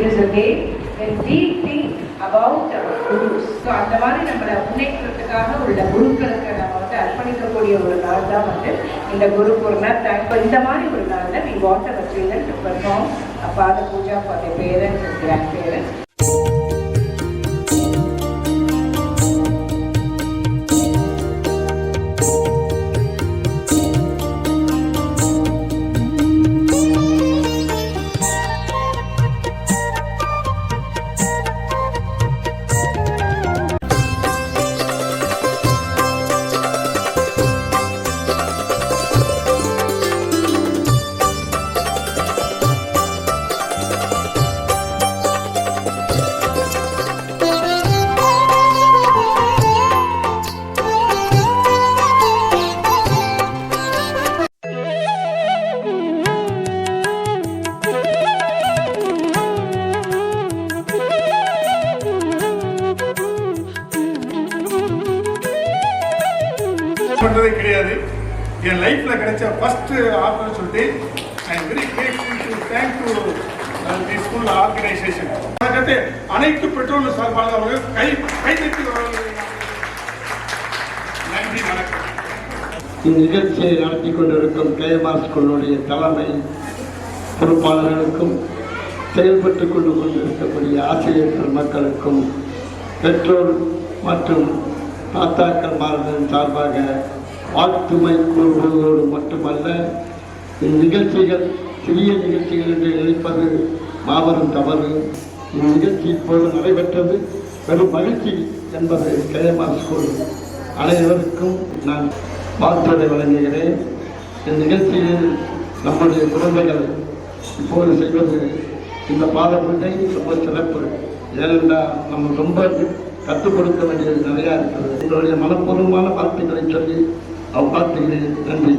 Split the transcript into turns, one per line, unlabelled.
is a day when we think about our gurus. So அந்த மாதிரி நம்மளை முன்னேற்றத்துக்காக உள்ள குருக்களுக்கு நம்ம அர்ப்பணிக்கக்கூடிய ஒரு நாள் தான் இந்த குரு பூர்ணிமா. இந்த மாதிரி ஒரு நாளில் we want our children to perform a Pada Puja for their parents and grandparents.
பண்றதே கிடையாது. என் லைஃப்ல கிடைச்ச first opportunity. I am very grateful to thank to the school organisation. அதற்கு அனைத்து பெற்றோர்கள் சார்பாக அவர்கள் கைதட்டி நன்றி, வணக்கம்.
இந்நிகழ்ச்சியை நடத்தி கொண்டிருக்கும் கேஎம்ஆர் ஸ்கூலுடைய தலைமை பொறுப்பாளர்களுக்கும் செயல்பட்டுக் கொண்டிருக்கக்கூடிய ஆசிரியர்கள் மக்களுக்கும் பெற்றோர் மற்றும் தாத்தாக்கள் மாணவர்களின் சார்பாக வாழ்த்துமை கூறுவதோடு மட்டுமல்ல, இந்நிகழ்ச்சிகள் சிறிய நிகழ்ச்சிகள் என்று நினைப்பது மாபெரும் தவறு. இந்நிகழ்ச்சி இப்போது நடைபெற்றது பெரும் மகிழ்ச்சி என்பது கேஎம்ஆர் ஸ்கூல் அனைவருக்கும் நான் வாழ்த்துரை வழங்குகிறேன். இந்நிகழ்ச்சியில் நம்முடைய குழந்தைகள் இப்போது செய்வது இந்த பாடப்பட்டை ரொம்ப சிறப்பு. ஏனென்றால் நம்ம ரொம்ப கற்றுக் கொடுக்க வேண்டியது நிறையா இருக்கிறது. உங்களுடைய மனப்பூர்வமான வாழ்த்துக்களை சொல்லி வாழ்த்துகிறேன். நன்றி.